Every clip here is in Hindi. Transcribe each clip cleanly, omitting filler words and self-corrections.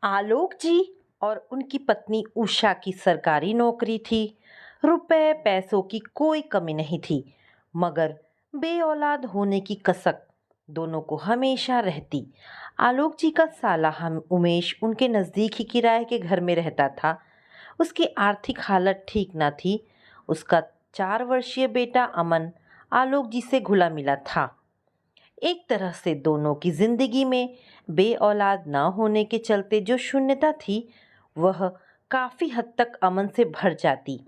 आलोक जी और उनकी पत्नी उषा की सरकारी नौकरी थी। रुपए पैसों की कोई कमी नहीं थी, मगर बे औलाद होने की कसक दोनों को हमेशा रहती। आलोक जी का साला हम उमेश उनके नज़दीक ही किराए के घर में रहता था। उसकी आर्थिक हालत ठीक न थी। उसका 4 वर्षीय बेटा अमन आलोक जी से घुला मिला था। एक तरह से दोनों की जिंदगी में बे औलाद न होने के चलते जो शून्यता थी, वह काफी हद तक अमन से भर जाती।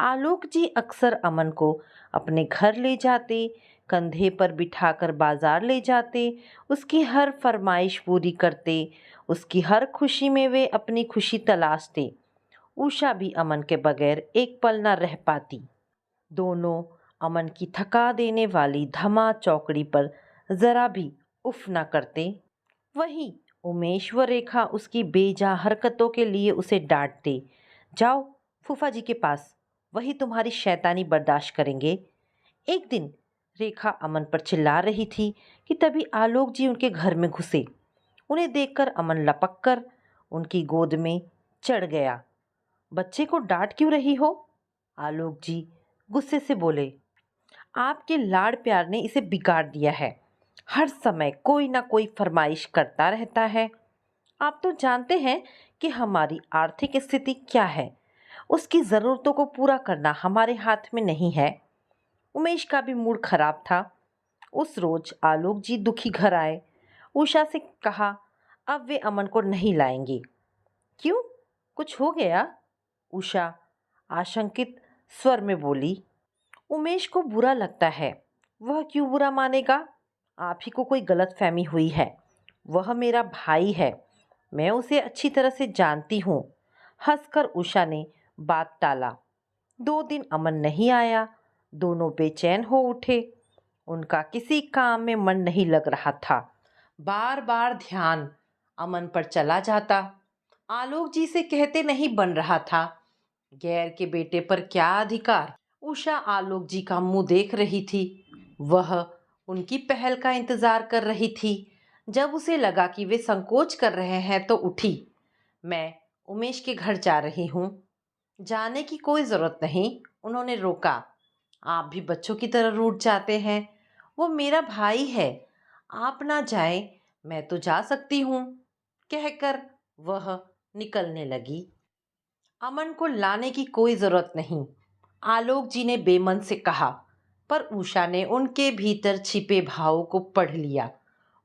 आलोक जी अक्सर अमन को अपने घर ले जाते, कंधे पर बिठाकर बाजार ले जाते, उसकी हर फरमाइश पूरी करते, उसकी हर खुशी में वे अपनी खुशी तलाशते। उषा भी अमन के बगैर एक पल न रह पाती। दोनों अमन की थका देने वाली धमा चौकड़ी पर जरा भी उफ न करते। वहीं उमेश व रेखा उसकी बेजा हरकतों के लिए उसे डांटते। जाओ फूफा जी के पास, वही तुम्हारी शैतानी बर्दाश्त करेंगे। एक दिन रेखा अमन पर चिल्ला रही थी कि तभी आलोक जी उनके घर में घुसे। उन्हें देखकर अमन लपक कर उनकी गोद में चढ़ गया। बच्चे को डांट क्यों रही हो? आलोक जी गुस्से से बोले। आपके लाड़ प्यार ने इसे बिगाड़ दिया है। हर समय कोई ना कोई फरमाइश करता रहता है। आप तो जानते हैं कि हमारी आर्थिक स्थिति क्या है। उसकी ज़रूरतों को पूरा करना हमारे हाथ में नहीं है। उमेश का भी मूड खराब था। उस रोज आलोक जी दुखी घर आए। उषा से कहा अब वे अमन को नहीं लाएंगे। क्यों, कुछ हो गया? उषा आशंकित स्वर में बोली। उमेश को बुरा लगता है। वह क्यों बुरा मानेगा? आप ही को कोई गलतफहमी हुई है। वह मेरा भाई है। मैं उसे अच्छी तरह से जानती हूँ। हंसकर उषा ने बात टाला। 2 दिन अमन नहीं आया। दोनों बेचैन हो उठे। उनका किसी काम में मन नहीं लग रहा था। बार बार ध्यान अमन पर चला जाता। आलोक जी से कहते नहीं बन रहा था। गैर के बेटे पर क्या अधिकार? उषा आलोक जी का मुंह देख रही थी। वह उनकी पहल का इंतजार कर रही थी। जब उसे लगा कि वे संकोच कर रहे हैं तो उठी। मैं उमेश के घर जा रही हूँ। जाने की कोई जरूरत नहीं, उन्होंने रोका। आप भी बच्चों की तरह रूठ जाते हैं। वो मेरा भाई है। आप ना जाएं, मैं तो जा सकती हूँ, कहकर वह निकलने लगी। अमन को लाने की कोई जरूरत नहीं, आलोक जी ने बेमन से कहा। पर उषा ने उनके भीतर छिपे भावों को पढ़ लिया।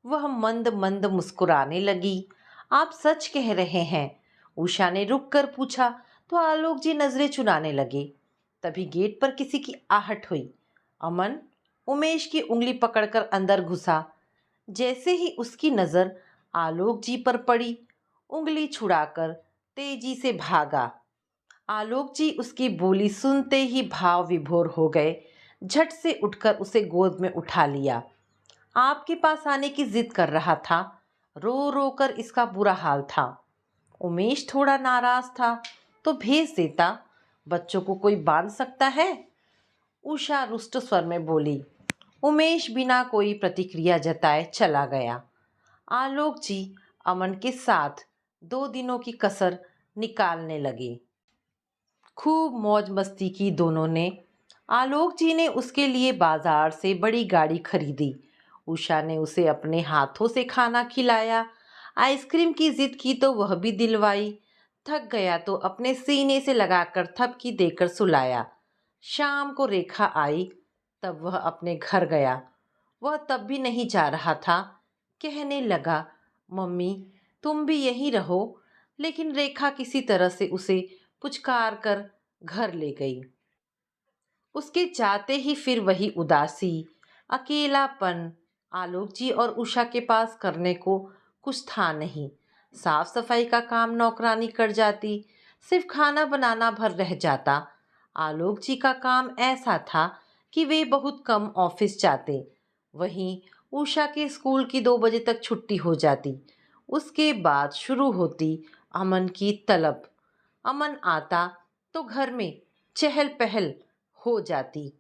वह मंद मंद मुस्कुराने लगी। आप सच कह रहे हैं? उषा ने रुक कर पूछा तो आलोक जी नजरें चुनाने लगे। तभी गेट पर किसी की आहट हुई। अमन उमेश की उंगली पकड़कर अंदर घुसा। जैसे ही उसकी नजर आलोक जी पर पड़ी, उंगली छुड़ाकर तेजी से भागा। आलोक जी उसकी बोली सुनते ही भाव विभोर हो गए। झट से उठकर उसे गोद में उठा लिया। आपके पास आने की जिद कर रहा था। रो रो कर इसका बुरा हाल था। उमेश थोड़ा नाराज था तो भेज देता। बच्चों को कोई बांध सकता है? उषा रुष्ट स्वर में बोली। उमेश बिना कोई प्रतिक्रिया जताए चला गया। आलोक जी अमन के साथ 2 दिनों की कसर निकालने लगे। खूब मौज मस्ती की दोनों ने। आलोक जी ने उसके लिए बाजार से बड़ी गाड़ी खरीदी। उषा ने उसे अपने हाथों से खाना खिलाया। आइसक्रीम की जिद की तो वह भी दिलवाई। थक गया तो अपने सीने से लगाकर थपकी देकर सुलाया। शाम को रेखा आई, तब वह अपने घर गया। वह तब भी नहीं जा रहा था। कहने लगा, मम्मी तुम भी यहीं रहो। लेकिन रेखा किसी तरह से उसे पुचकार कर घर ले गई। उसके जाते ही फिर वही उदासी, अकेलापन। आलोक जी और उषा के पास करने को कुछ था नहीं। साफ सफाई का काम नौकरानी कर जाती, सिर्फ खाना बनाना भर रह जाता। आलोक जी का काम ऐसा था कि वे बहुत कम ऑफिस जाते। वहीं उषा के स्कूल की 2 बजे तक छुट्टी हो जाती। उसके बाद शुरू होती अमन की तलब। अमन आता तो घर में चहल पहल हो जाती।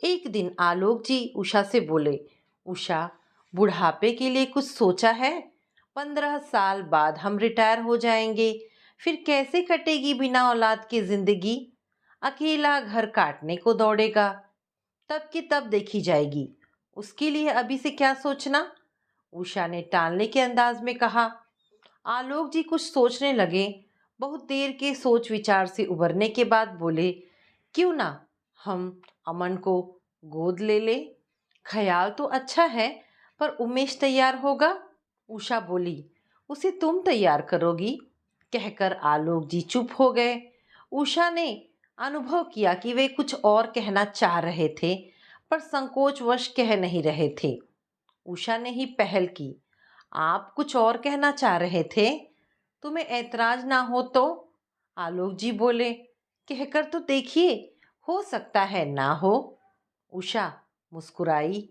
एक दिन आलोक जी उषा से बोले, उषा बुढ़ापे के लिए कुछ सोचा है? 15 साल बाद हम रिटायर हो जाएंगे, फिर कैसे कटेगी बिना औलाद की जिंदगी? अकेला घर काटने को दौड़ेगा, तब की तब देखी जाएगी। उसके लिए अभी से क्या सोचना? उषा ने टालने के अंदाज में कहा। आलोक जी कुछ सोचने लगे। बहुत देर के सोच विचार से उबरने के बाद बोले, क्यों ना हम अमन को गोद ले ले? ख्याल तो अच्छा है, पर उमेश तैयार होगा? उषा बोली, उसे तुम तैयार करोगी? कहकर आलोक जी चुप हो गए। उषा ने अनुभव किया कि वे कुछ और कहना चाह रहे थे, पर संकोचवश कह नहीं रहे थे। उषा ने ही पहल की, आप कुछ और कहना चाह रहे थे? तुम्हें ऐतराज ना हो तो? आलोक जी बोले, कहकर तो देखिए, हो सकता है ना हो। उषा मुस्कुराई,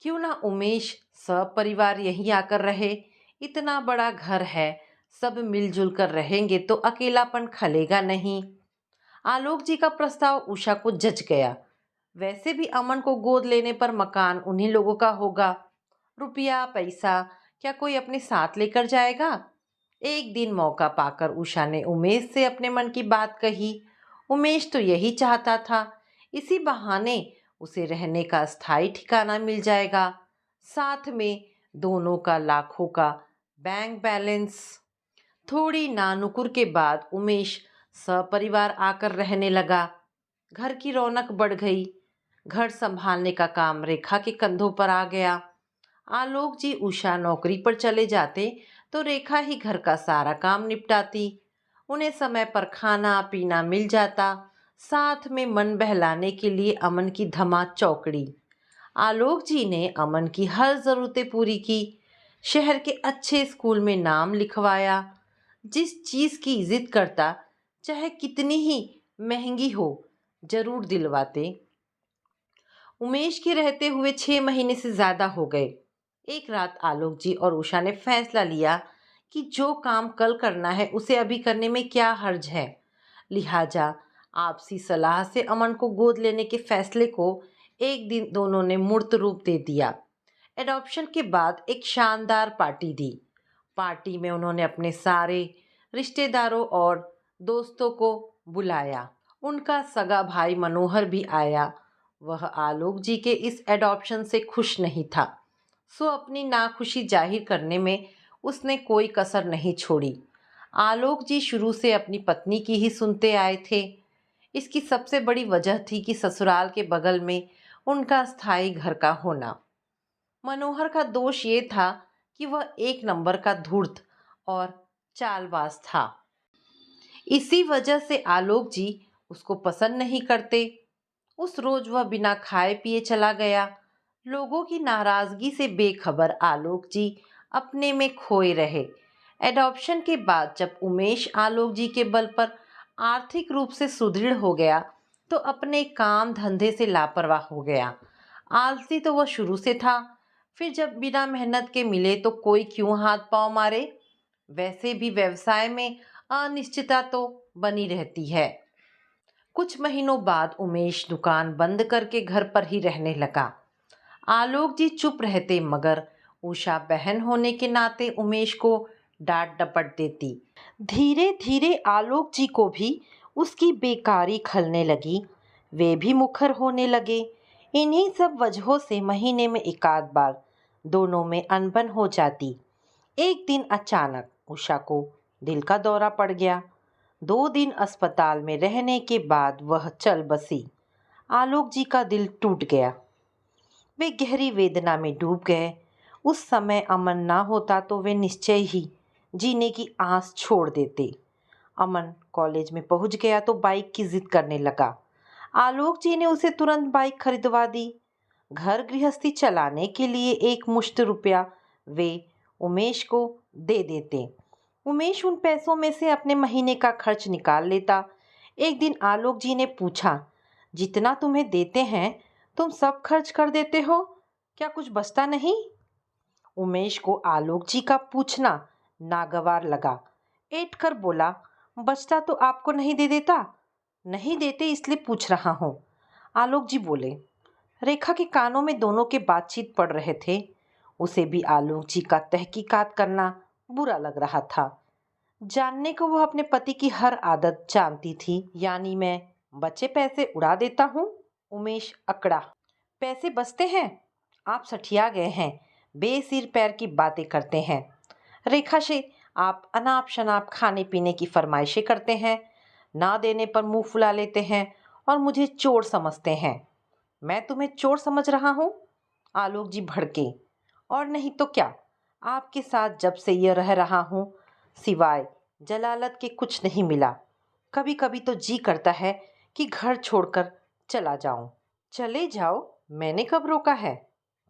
क्यों ना उमेश सपरिवार यहीं आकर रहे? इतना बड़ा घर है, सब मिलजुल कर रहेंगे तो अकेलापन खलेगा नहीं। आलोक जी का प्रस्ताव उषा को जच गया। वैसे भी अमन को गोद लेने पर मकान उन्हीं लोगों का होगा। रुपया पैसा क्या कोई अपने साथ लेकर जाएगा? एक दिन मौका पाकर उषा ने उमेश से अपने मन की बात कही। उमेश तो यही चाहता था, इसी बहाने उसे रहने का स्थायी ठिकाना मिल जाएगा, साथ में दोनों का लाखों का बैंक बैलेंस। थोड़ी नानुकुर के बाद उमेश सपरिवार आकर रहने लगा। घर की रौनक बढ़ गई। घर संभालने का काम रेखा के कंधों पर आ गया। आलोक जी उषा नौकरी पर चले जाते तो रेखा ही घर का सारा काम निपटाती। उन्हें समय पर खाना पीना मिल जाता, साथ में मन बहलाने के लिए अमन की धमा चौकड़ी। आलोक जी ने अमन की हर ज़रूरतें पूरी की। शहर के अच्छे स्कूल में नाम लिखवाया। जिस चीज़ की जिद करता, चाहे कितनी ही महंगी हो, जरूर दिलवाते। उमेश के रहते हुए 6 महीने से ज़्यादा हो गए। एक रात आलोक जी और उषा ने फैसला लिया कि जो काम कल करना है उसे अभी करने में क्या हर्ज है। लिहाजा आपसी सलाह से अमन को गोद लेने के फैसले को एक दिन दोनों ने मूर्त रूप दे दिया। एडॉप्शन के बाद एक शानदार पार्टी दी। पार्टी में उन्होंने अपने सारे रिश्तेदारों और दोस्तों को बुलाया। उनका सगा भाई मनोहर भी आया। वह आलोक जी के इस एडॉप्शन से खुश नहीं था, सो अपनी नाखुशी जाहिर करने में उसने कोई कसर नहीं छोड़ी। आलोक जी शुरू से अपनी पत्नी की ही सुनते आए थे। इसकी सबसे बड़ी वजह थी कि ससुराल के बगल में उनका स्थायी घर का होना। मनोहर का दोष ये था कि वह एक नंबर का धूर्त और चालबाज था। इसी वजह से आलोक जी उसको पसंद नहीं करते। उस रोज वह बिना खाए पिए चला गया। लोगों की नाराजगी से बेखबर आलोक जी अपने में खोए रहे। एडॉप्शन के बाद जब उमेश आलोक जी के बल पर आर्थिक रूप से सुदृढ़ हो गया, तो अपने काम धंधे से लापरवाह हो गया। आलसी तो वह शुरू से था, फिर जब बिना मेहनत के मिले तो कोई क्यों हाथ पांव मारे। वैसे भी व्यवसाय में अनिश्चितता तो बनी रहती है। कुछ महीनों बाद उमेश दुकान बंद करके घर पर ही रहने लगा। आलोक जी चुप रहते, मगर उषा बहन होने के नाते उमेश को डांट डपट देती। धीरे धीरे आलोक जी को भी उसकी बेकारी खलने लगी। वे भी मुखर होने लगे। इन्हीं सब वजहों से महीने में एकाध बार दोनों में अनबन हो जाती। एक दिन अचानक उषा को दिल का दौरा पड़ गया। 2 दिन अस्पताल में रहने के बाद वह चल बसी। आलोक जी का दिल टूट गया। वे गहरी वेदना में डूब गए। उस समय अमन ना होता तो वे निश्चय ही जीने की आस छोड़ देते। अमन कॉलेज में पहुंच गया तो बाइक की जिद करने लगा। आलोक जी ने उसे तुरंत बाइक खरीदवा दी। घर गृहस्थी चलाने के लिए एक मुश्त रुपया वे उमेश को दे देते। उमेश उन पैसों में से अपने महीने का खर्च निकाल लेता। एक दिन आलोक जी ने पूछा, जितना तुम्हें देते हैं तुम सब खर्च कर देते हो, क्या कुछ बचता नहीं? उमेश को आलोक जी का पूछना नागवार लगा। ऐंठ कर बोला, बचता तो आपको नहीं दे देता। नहीं देते इसलिए पूछ रहा हूँ। आलोक जी बोले। रेखा के कानों में दोनों के बातचीत पड़ रहे थे। उसे भी आलोक जी का तहकीकात करना बुरा लग रहा था। जानने को वो अपने पति की हर आदत जानती थी। यानी मैं बचे पैसे उड़ा देता हूँ? उमेश अकड़ा। पैसे बचते हैं? आप सठिया गए हैं, बेसिर पैर की बातें करते हैं। रेखा से आप अनाप शनाप खाने पीने की फरमाइशें करते हैं, ना देने पर मुंह फुला लेते हैं और मुझे चोर समझते हैं। मैं तुम्हें चोर समझ रहा हूँ? आलोक जी भड़के। और नहीं तो क्या, आपके साथ जब से यह रह रहा हूँ सिवाय जलालत के कुछ नहीं मिला। कभी कभी तो जी करता है कि घर छोड़कर चला जाऊं। चले जाओ, मैंने कब रोका है?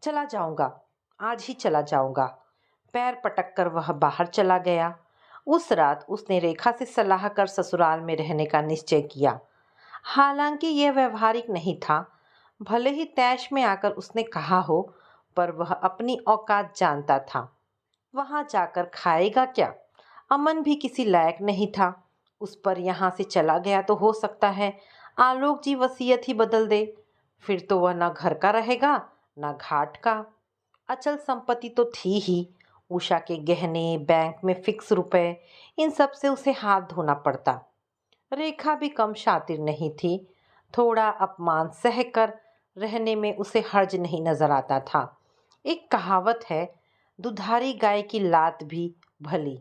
चला जाऊंगा, आज ही चला जाऊंगा। पैर पटक कर वह बाहर चला गया। उस रात उसने रेखा से सलाह कर ससुराल में रहने का निश्चय किया। हालांकि यह व्यवहारिक नहीं था, भले ही तैश में आकर उसने कहा हो, पर वह अपनी औकात जानता था। वहां जाकर खाएगा क्या? अमन भी किसी लायक नहीं था। उस पर यहाँ से चला गया तो हो सकता है आलोक जी वसीयत ही बदल दे। फिर तो वह ना घर का रहेगा ना घाट का। अचल संपत्ति तो थी ही, उषा के गहने, बैंक में फिक्स रुपए, इन सब से उसे हाथ धोना पड़ता। रेखा भी कम शातिर नहीं थी। थोड़ा अपमान सहकर रहने में उसे हर्ज नहीं नजर आता था। एक कहावत है, दुधारी गाय की लात भी भली।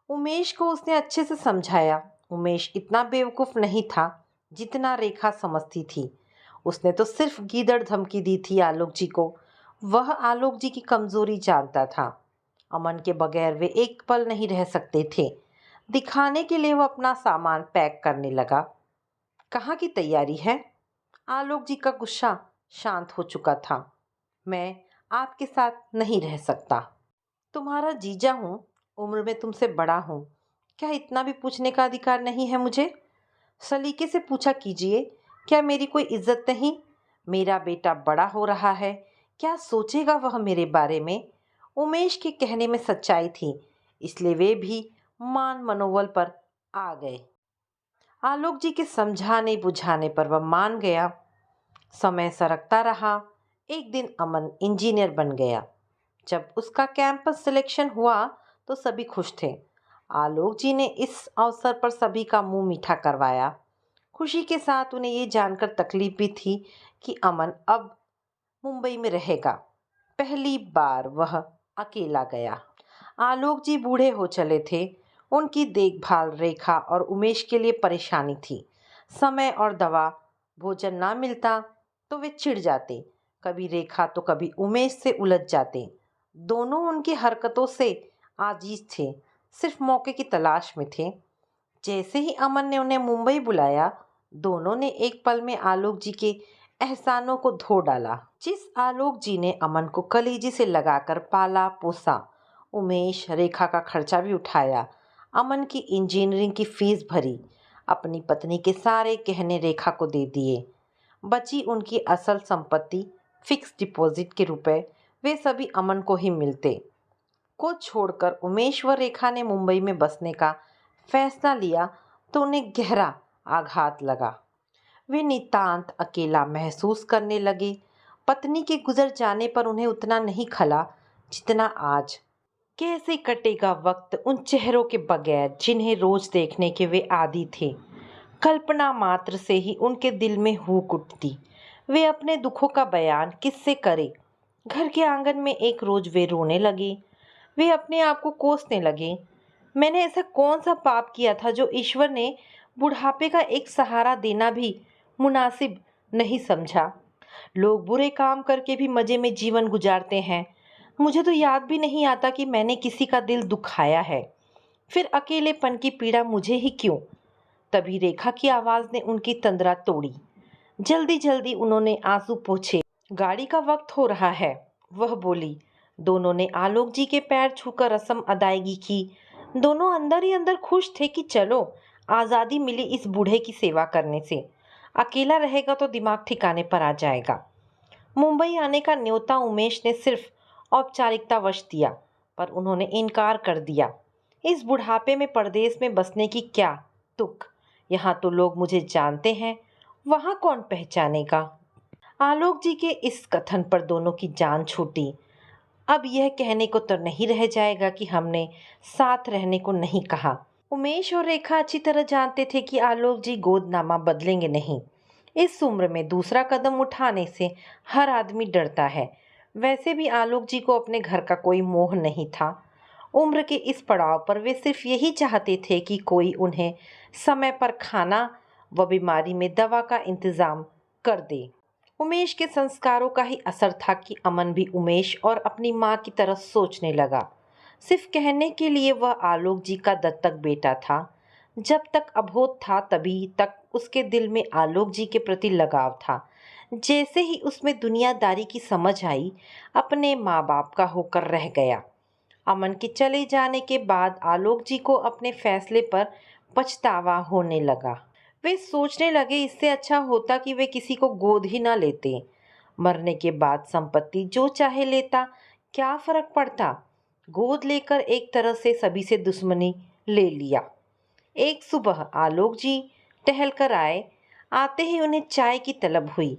उमेश को उसने अच्छे से समझाया। उमेश इतना बेवकूफ नहीं था जितना रेखा समझती थी। उसने तो सिर्फ गीदड़ धमकी दी थी आलोक जी को। वह आलोक जी की कमजोरी जानता था। अमन के बगैर वे एक पल नहीं रह सकते थे। दिखाने के लिए वह अपना सामान पैक करने लगा। कहाँ की तैयारी है? आलोक जी का गुस्सा शांत हो चुका था। मैं आपके साथ नहीं रह सकता। तुम्हारा जीजा हूँ, उम्र में तुमसे बड़ा हूँ, क्या इतना भी पूछने का अधिकार नहीं है मुझे? सलीके से पूछा कीजिए, क्या मेरी कोई इज्जत नहीं? मेरा बेटा बड़ा हो रहा है, क्या सोचेगा वह मेरे बारे में? उमेश के कहने में सच्चाई थी, इसलिए वे भी मान मनोबल पर आ गए। आलोक जी के समझाने बुझाने पर वह मान गया। समय सरकता रहा। एक दिन अमन इंजीनियर बन गया। जब उसका कैंपस सिलेक्शन हुआ तो सभी खुश थे। आलोक जी ने इस अवसर पर सभी का मुंह मीठा करवाया। खुशी के साथ उन्हें ये जानकर तकलीफ भी थी कि अमन अब मुंबई में रहेगा। पहली बार वह अकेला गया। आलोक जी बूढ़े हो चले थे। उनकी देखभाल रेखा और उमेश के लिए परेशानी थी। समय और दवा भोजन ना मिलता तो वे चिढ़ जाते। कभी रेखा तो कभी उमेश से उलझ जाते। दोनों उनकी हरकतों से आजीज थे, सिर्फ मौके की तलाश में थे। जैसे ही अमन ने उन्हें मुंबई बुलाया, दोनों ने एक पल में आलोक जी के एहसानों को धो डाला। जिस आलोक जी ने अमन को कलेजी से लगाकर पाला पोसा, उमेश रेखा का खर्चा भी उठाया, अमन की इंजीनियरिंग की फीस भरी, अपनी पत्नी के सारे गहने रेखा को दे दिए। बची उनकी असल संपत्ति, फिक्स डिपॉजिट के रुपए, वे सभी अमन को ही मिलते। को छोड़कर उमेश व रेखा ने मुंबई में बसने का फैसला लिया तो उन्हें गहरा आघात लगा। वे नितांत अकेला महसूस करने लगे। पत्नी के गुजर जाने पर उन्हें उतना नहीं खला जितना आज। कैसे कटेगा वक्त उन चेहरों के बगैर जिन्हें रोज देखने के वे आदी थे। कल्पना मात्र से ही उनके दिल में हुक उठती। वे अपने दुखों का बयान किससे करे? घर के आंगन में एक रोज वे रोने लगे। वे अपने आप को कोसने लगे। मैंने ऐसा कौन सा पाप किया था जो ईश्वर ने बुढ़ापे का एक सहारा देना भी मुनासिब नहीं समझा? लोग बुरे काम करके भी मजे में जीवन गुजारते हैं। मुझे तो याद भी नहीं आता कि मैंने किसी का दिल दुखाया है। फिर अकेलेपन की पीड़ा मुझे ही क्यों? तभी रेखा की आवाज ने उनकी तंद्रा तोड़ी। जल्दी जल्दी उन्होंने आंसू पोंछे। गाड़ी का वक्त हो रहा है, वह बोली। दोनों ने आलोक जी के पैर छूकर रस्म अदायगी की। दोनों अंदर ही अंदर खुश थे कि चलो, आज़ादी मिली इस बूढ़े की सेवा करने से। अकेला रहेगा तो दिमाग ठिकाने पर आ जाएगा। मुंबई आने का न्योता उमेश ने सिर्फ औपचारिकतावश दिया, पर उन्होंने इनकार कर दिया। इस बुढ़ापे में परदेश में बसने की क्या तुक? यहाँ तो लोग मुझे जानते हैं, वहाँ कौन पहचानेगा? आलोक जी के इस कथन पर दोनों की जान छूटी। अब यह कहने को तो नहीं रह जाएगा कि हमने साथ रहने को नहीं कहा। उमेश और रेखा अच्छी तरह जानते थे कि आलोक जी गोदनामा बदलेंगे नहीं। इस उम्र में दूसरा कदम उठाने से हर आदमी डरता है। वैसे भी आलोक जी को अपने घर का कोई मोह नहीं था। उम्र के इस पड़ाव पर वे सिर्फ यही चाहते थे कि कोई उन्हें समय पर खाना व बीमारी में दवा का इंतजाम कर दे। उमेश के संस्कारों का ही असर था कि अमन भी उमेश और अपनी माँ की तरह सोचने लगा। सिर्फ कहने के लिए वह आलोक जी का दत्तक बेटा था। जब तक अबोध था तभी तक उसके दिल में आलोक जी के प्रति लगाव था। जैसे ही उसमें दुनियादारी की समझ आई, अपने माँ बाप का होकर रह गया। अमन के चले जाने के बाद आलोक जी को अपने फैसले पर पछतावा होने लगा। वे सोचने लगे इससे अच्छा होता कि वे किसी को गोद ही ना लेते। मरने के बाद संपत्ति जो चाहे लेता, क्या फर्क पड़ता। गोद लेकर एक तरह से सभी से दुश्मनी ले लिया। एक सुबह आलोक जी टहल कर आए। आते ही उन्हें चाय की तलब हुई।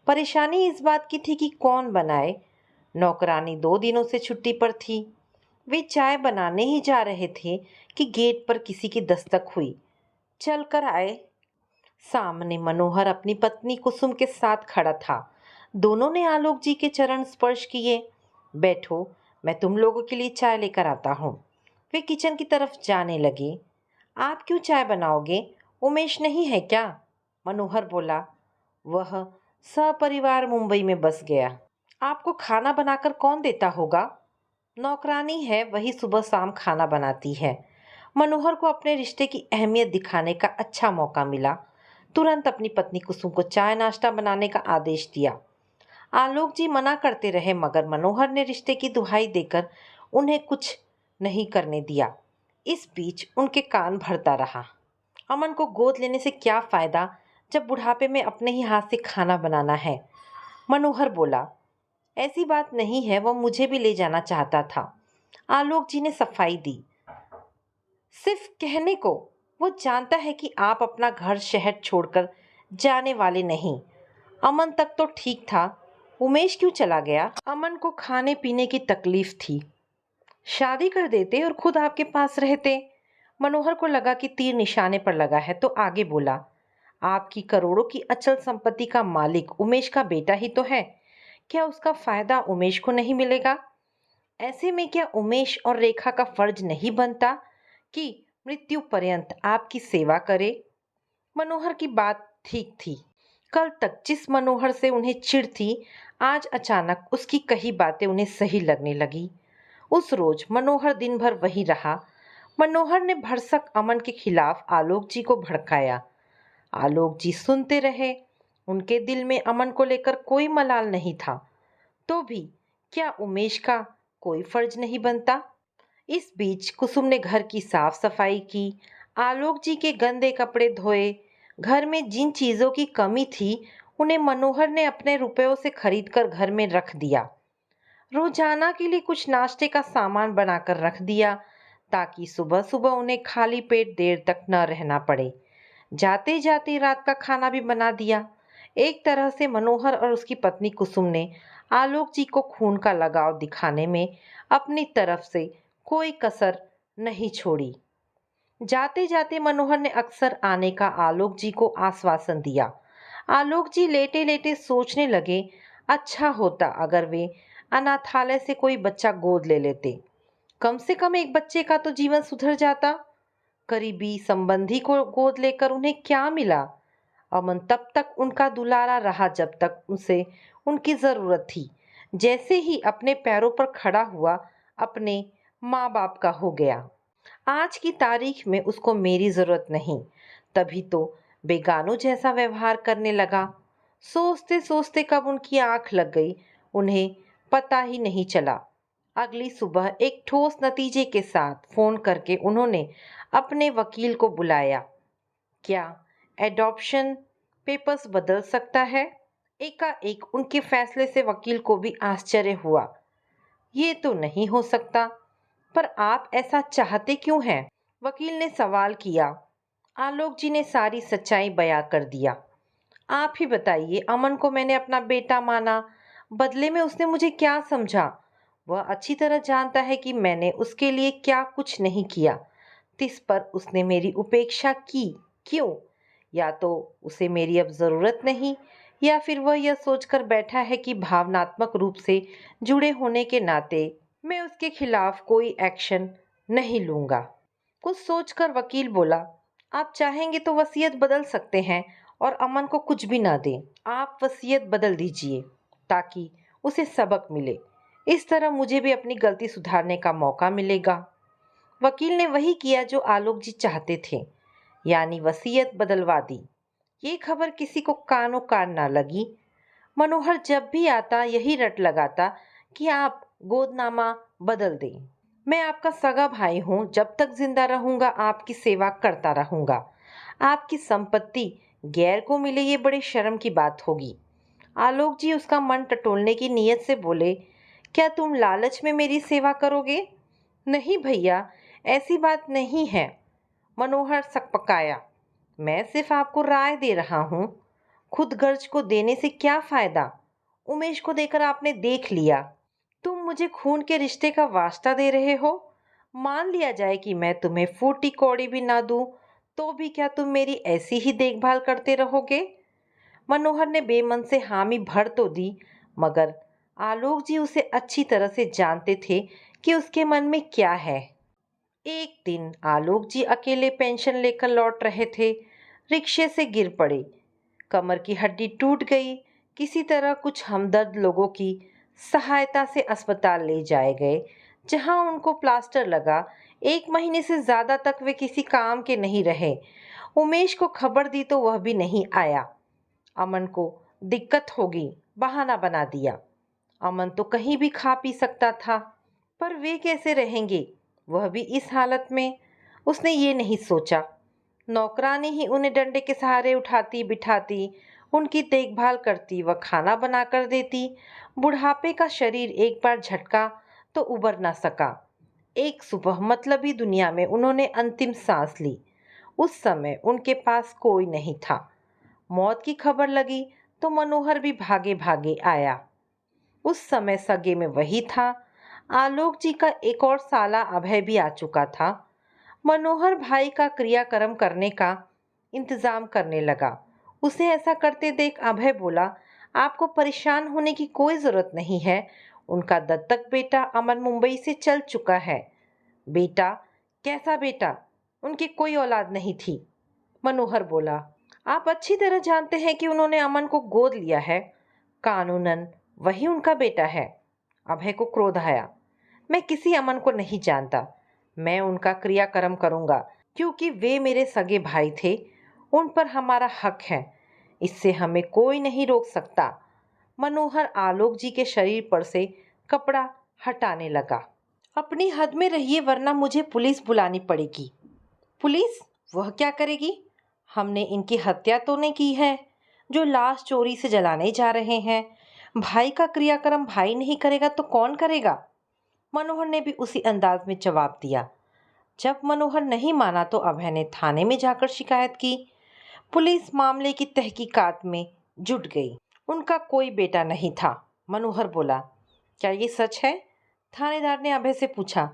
परेशानी इस बात की थी कि कौन बनाए। नौकरानी 2 दिनों से छुट्टी पर थी। वे चाय बनाने ही जा रहे थे कि गेट पर किसी की दस्तक हुई। चल कर आए। सामने मनोहर अपनी पत्नी कुसुम के साथ खड़ा था। दोनों ने आलोक जी के चरण स्पर्श किए। बैठो, मैं तुम लोगों के लिए चाय लेकर आता हूँ। वे किचन की तरफ जाने लगे। आप क्यों चाय बनाओगे? उमेश नहीं है क्या? मनोहर बोला। वह सपरिवार मुंबई में बस गया। आपको खाना बनाकर कौन देता होगा? नौकरानी है, वही सुबह शाम खाना बनाती है। मनोहर को अपने रिश्ते की अहमियत दिखाने का अच्छा मौका मिला। तुरंत अपनी पत्नी कुसुम को चाय नाश्ता बनाने का आदेश दिया। आलोक जी मना करते रहे मगर मनोहर ने रिश्ते की दुहाई देकर उन्हें कुछ नहीं करने दिया। इस बीच उनके कान भरता रहा। अमन को गोद लेने से क्या फायदा जब बुढ़ापे में अपने ही हाथ से खाना बनाना है। मनोहर बोला, ऐसी बात नहीं है, वह मुझे भी ले जाना चाहता था। आलोक जी ने सफाई दी। सिर्फ कहने को। वो जानता है कि आप अपना घर शहर छोड़कर जाने वाले नहीं। अमन तक तो ठीक था, उमेश क्यों चला गया? अमन को खाने पीने की तकलीफ थी। शादी कर देते और खुद आपके पास रहते। मनोहर को लगा कि तीर निशाने पर लगा है तो आगे बोला, आपकी करोड़ों की अचल संपत्ति का मालिक उमेश का बेटा ही तो है। क्या उसका फायदा उमेश को नहीं मिलेगा? ऐसे में क्या उमेश और रेखा का फर्ज नहीं बनता कि मृत्यु पर्यंत आपकी सेवा करे? मनोहर की बात ठीक थी। कल तक जिस मनोहर से उन्हें चिढ़ थी, आज अचानक उसकी कही बातें उन्हें सही लगने लगी। उस रोज मनोहर दिन भर वही रहा। मनोहर ने भरसक अमन के खिलाफ आलोक जी को भड़काया। आलोक जी सुनते रहे। उनके दिल में अमन को लेकर कोई मलाल नहीं था। तो भी क्या उमेश का कोई फर्ज नहीं बनता? इस बीच कुसुम ने घर की साफ सफाई की, आलोक जी के गंदे कपड़े धोए। घर में जिन चीजों की कमी थी उन्हें मनोहर ने अपने रुपयों से खरीदकर घर में रख दिया। रोजाना के लिए कुछ नाश्ते का सामान बनाकर रख दिया ताकि सुबह सुबह उन्हें खाली पेट देर तक न रहना पड़े। जाते जाते रात का खाना भी बना दिया। एक तरह से मनोहर और उसकी पत्नी कुसुम ने आलोक जी को खून का लगाव दिखाने में अपनी तरफ से कोई कसर नहीं छोड़ी। जाते जाते मनोहर ने अक्सर आने का आलोक जी को आश्वासन दिया। आलोक जी लेटे लेटे सोचने लगे, अच्छा होता अगर वे अनाथालय से कोई बच्चा गोद ले लेते। कम से कम एक बच्चे का तो जीवन सुधर जाता। करीबी संबंधी को गोद लेकर उन्हें क्या मिला? अमन तब तक उनका दुलारा रहा जब तक उसे उनकी जरूरत थी। जैसे ही अपने पैरों पर खड़ा हुआ, अपने माँ बाप का हो गया। आज की तारीख में उसको मेरी जरूरत नहीं, तभी तो बेगानों जैसा व्यवहार करने लगा। सोचते सोचते कब उनकी आंख लग गई, उन्हें पता ही नहीं चला। अगली सुबह एक ठोस नतीजे के साथ फोन करके उन्होंने अपने वकील को बुलाया। क्या एडॉप्शन पेपर्स बदल सकता है? एकाएक उनके फैसले से वकील को भी आश्चर्य हुआ। ये तो नहीं हो सकता, पर आप ऐसा चाहते क्यों हैं? वकील ने सवाल किया। आलोक जी ने सारी सच्चाई बयां कर दिया। आप ही बताइए, अमन को मैंने अपना बेटा माना, बदले में उसने मुझे क्या समझा? वह अच्छी तरह जानता है कि मैंने उसके लिए क्या कुछ नहीं किया। इस पर उसने मेरी उपेक्षा की। क्यों? या तो उसे मेरी अब ज़रूरत नहीं, या फिर वह यह सोचकर बैठा है कि भावनात्मक रूप से जुड़े होने के नाते मैं उसके खिलाफ कोई एक्शन नहीं लूँगा। कुछ सोचकर वकील बोला, आप चाहेंगे तो वसीयत बदल सकते हैं और अमन को कुछ भी ना दें। आप वसीयत बदल दीजिए ताकि उसे सबक मिले। इस तरह मुझे भी अपनी गलती सुधारने का मौका मिलेगा। वकील ने वही किया जो आलोक जी चाहते थे, यानी वसीयत बदलवा दी। ये खबर किसी को कानो कान ना लगी। मनोहर जब भी आता यही रट लगाता कि आप गोदनामा बदल दें। मैं आपका सगा भाई हूँ, जब तक जिंदा रहूंगा आपकी सेवा करता रहूंगा। आपकी संपत्ति गैर को मिले ये बड़ी शर्म की बात होगी। आलोक जी उसका मन टटोलने की नीयत से बोले, क्या तुम लालच में मेरी सेवा करोगे? नहीं भैया, ऐसी बात नहीं है। मनोहर सकपकाया। मैं सिर्फ आपको राय दे रहा हूँ। खुद गर्ज को देने से क्या फायदा? उमेश को देकर आपने देख लिया। तुम मुझे खून के रिश्ते का वास्ता दे रहे हो। मान लिया जाए कि मैं तुम्हें फूटी कौड़ी भी ना दूं, तो भी क्या तुम मेरी ऐसी ही देखभाल करते रहोगे? मनोहर ने बेमन से हामी भर तो दी, मगर आलोक जी उसे अच्छी तरह से जानते थे कि उसके मन में क्या है। एक दिन आलोक जी अकेले पेंशन लेकर लौट रहे थे। रिक्शे से गिर पड़े। कमर की हड्डी टूट गई। किसी तरह कुछ हमदर्द लोगों की सहायता से अस्पताल ले जाए गए, जहां उनको प्लास्टर लगा। 1 महीने से ज्यादा तक वे किसी काम के नहीं रहे। उमेश को खबर दी तो वह भी नहीं आया। अमन को दिक्कत होगी, बहाना बना दिया। अमन तो कहीं भी खा पी सकता था, पर वे कैसे रहेंगे, वह भी इस हालत में? उसने ये नहीं सोचा। नौकरानी ही उन्हें डंडे के सहारे उठाती बिठाती, उनकी देखभाल करती व खाना बना कर देती। बुढ़ापे का शरीर एक बार झटका तो उबर ना सका। एक सुबह मतलबी दुनिया में उन्होंने अंतिम सांस ली। उस समय उनके पास कोई नहीं था। मौत की खबर लगी तो मनोहर भी भागे भागे आया। उस समय सगे में वही था। आलोक जी का एक और साला अभय भी आ चुका था। मनोहर भाई का क्रियाक्रम करने का इंतजाम करने लगा। उसे ऐसा करते देख अभय बोला, आपको परेशान होने की कोई जरूरत नहीं है। उनका दत्तक बेटा अमन मुंबई से चल चुका है। बेटा? कैसा बेटा? उनकी कोई औलाद नहीं थी। मनोहर बोला, आप अच्छी तरह जानते हैं कि उन्होंने अमन को गोद लिया है। कानूनन वही उनका बेटा है। अभय को क्रोध आया। मैं किसी अमन को नहीं जानता। मैं उनका क्रियाक्रम करूंगा, क्योंकि वे मेरे सगे भाई थे। उन पर हमारा हक है। इससे हमें कोई नहीं रोक सकता। मनोहर आलोक जी के शरीर पर से कपड़ा हटाने लगा। अपनी हद में रहिए, वरना मुझे पुलिस बुलानी पड़ेगी। पुलिस? वह क्या करेगी? हमने इनकी हत्या तो नहीं की है जो लाश चोरी से जलाने जा रहे हैं। भाई का क्रियाक्रम भाई नहीं करेगा तो कौन करेगा? मनोहर ने भी उसी अंदाज में जवाब दिया। जब मनोहर नहीं माना तो अभय ने थाने में जाकर शिकायत की। पुलिस मामले की तहकीकात में जुट गई। उनका कोई बेटा नहीं था। मनोहर बोला, क्या ये सच है? थानेदार ने अभय से पूछा।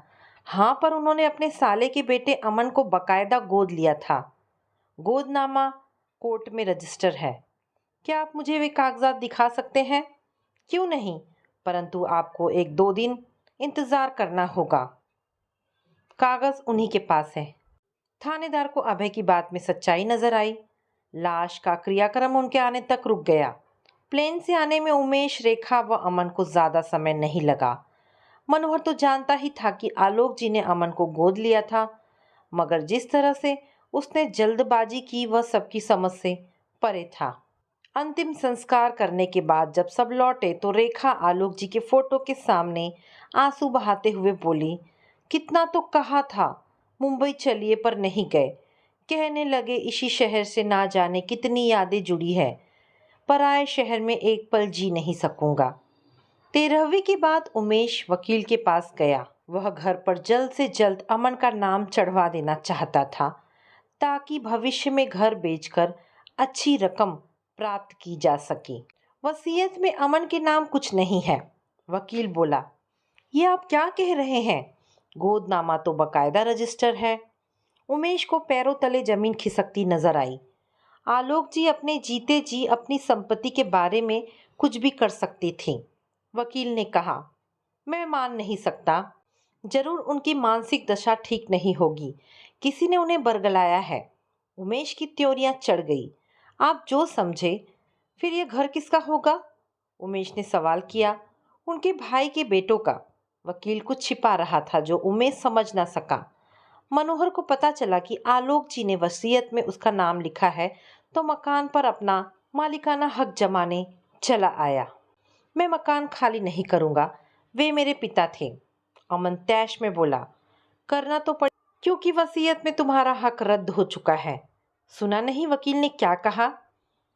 हाँ, पर उन्होंने अपने साले के बेटे अमन को बकायदा गोद लिया था। गोदनामा कोर्ट में रजिस्टर है। क्या आप मुझे वे कागजात दिखा सकते हैं? क्यों नहीं, परंतु आपको 1-2 दिन इंतजार करना होगा। कागज उन्हीं के पास है। थानेदार को अभय की बात में सच्चाई नजर आई। लाश का क्रियाक्रम उनके आने तक रुक गया। प्लेन से आने में उमेश, रेखा व अमन को ज्यादा समय नहीं लगा। मनोहर तो जानता ही था कि आलोक जी ने अमन को गोद लिया था, मगर जिस तरह से उसने जल्दबाजी की वह सबकी समझ से परे था। अंतिम संस्कार करने के बाद जब सब लौटे तो रेखा आलोक जी के फोटो के सामने आंसू बहाते हुए बोली, कितना तो कहा था मुंबई चलिए, पर नहीं गए। कहने लगे इसी शहर से ना जाने कितनी यादें जुड़ी है। पराए शहर में एक पल जी नहीं सकूंगा। 13वीं के बाद उमेश वकील के पास गया। वह घर पर जल्द से जल्द अमन का नाम चढ़वा देना चाहता था, ताकि भविष्य में घर बेचकर अच्छी रकम प्राप्त की जा सके। वसीयत में अमन के नाम कुछ नहीं है। वकील बोला, ये आप क्या कह रहे हैं? गोदनामा तो बकायदा रजिस्टर है। उमेश को पैरों तले जमीन खिसकती नजर आई। आलोक जी अपने जीते जी अपनी संपत्ति के बारे में कुछ भी कर सकती थी। वकील ने कहा, मैं मान नहीं सकता। जरूर उनकी मानसिक दशा ठीक नहीं होगी। किसी ने उन्हें बरगलाया है। उमेश की त्योरियां चढ़ गई। आप जो समझे। फिर ये घर किसका होगा? उमेश ने सवाल किया। उनके भाई के बेटों का। वकील कुछ छिपा रहा था जो उमेश समझ ना सका। मनोहर को पता चला कि आलोक जी ने वसीयत में उसका नाम लिखा है तो मकान पर अपना मालिकाना हक जमाने चला आया। मैं मकान खाली नहीं करूंगा। वे मेरे पिता थे। अमन तैश में बोला, करना तो पड़े क्योंकि वसीयत में तुम्हारा हक रद्द हो चुका है। सुना नहीं वकील ने क्या कहा?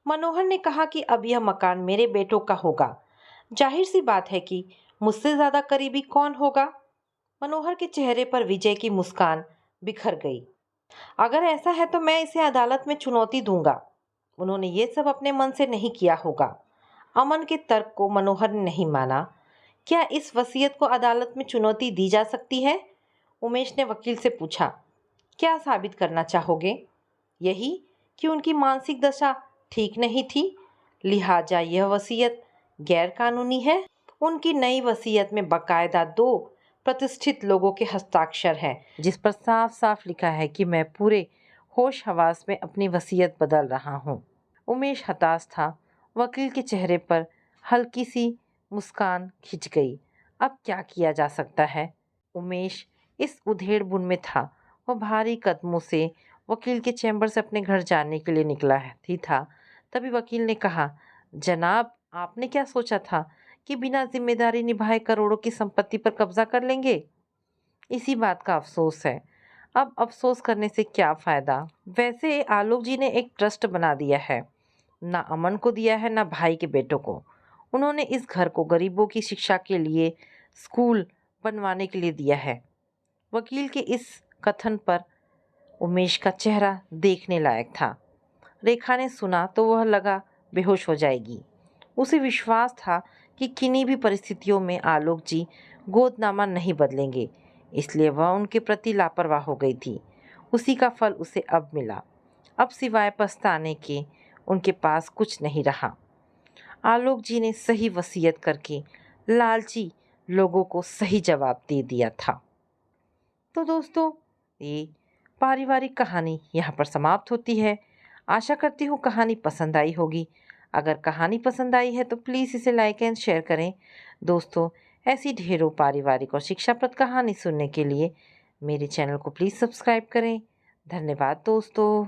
मनोहर ने कहा कि अब यह मकान मेरे बेटों का होगा। जाहिर सी बात है कि मुझसे ज्यादा करीबी कौन होगा? मनोहर के चेहरे पर विजय की मुस्कान बिखर गई। अगर ऐसा है तो मैं इसे अदालत में चुनौती दूंगा। उन्होंने ये सब अपने मन से नहीं किया होगा। अमन के तर्क को मनोहर ने नहीं माना। क्या इस वसीयत को अदालत में चुनौती दी जा सकती है? उमेश ने वकील से पूछा। क्या साबित करना चाहोगे? यही कि उनकी मानसिक दशा ठीक नहीं थी, लिहाजा यह वसीयत गैर कानूनी है। उनकी नई वसीयत में बाकायदा 2 प्रतिष्ठित लोगों के हस्ताक्षर हैं, जिस पर साफ साफ लिखा है कि मैं पूरे होश हवास में अपनी वसीयत बदल रहा हूँ। उमेश हताश था। वकील के चेहरे पर हल्की सी मुस्कान खिंच गई। अब क्या किया जा सकता है? उमेश इस उधेड़-बुन में था। वह भारी कदमों से वकील के चैम्बर से अपने घर जाने के लिए निकला ही था। तभी वकील ने कहा, जनाब, आपने क्या सोचा था कि बिना जिम्मेदारी निभाए करोड़ों की संपत्ति पर कब्जा कर लेंगे? इसी बात का अफसोस है। अब अफसोस करने से क्या फायदा? वैसे आलोक जी ने एक ट्रस्ट बना दिया है। ना अमन को दिया है, ना भाई के बेटों को। उन्होंने इस घर को गरीबों की शिक्षा के लिए स्कूल बनवाने के लिए दिया है। वकील के इस कथन पर उमेश का चेहरा देखने लायक था। रेखा ने सुना तो वह लगा बेहोश हो जाएगी। उसे विश्वास था कि किन्हीं भी परिस्थितियों में आलोक जी गोदनामा नहीं बदलेंगे, इसलिए वह उनके प्रति लापरवाह हो गई थी। उसी का फल उसे अब मिला। अब सिवाय पछताने के उनके पास कुछ नहीं रहा। आलोक जी ने सही वसीयत करके लालची लोगों को सही जवाब दे दिया था। तो दोस्तों, ये पारिवारिक कहानी यहाँ पर समाप्त होती है। आशा करती हूँ कहानी पसंद आई होगी। अगर कहानी पसंद आई है तो प्लीज़ इसे लाइक एंड शेयर करें। दोस्तों, ऐसी ढेरों पारिवारिक और शिक्षाप्रद कहानी सुनने के लिए मेरे चैनल को प्लीज़ सब्सक्राइब करें। धन्यवाद दोस्तों।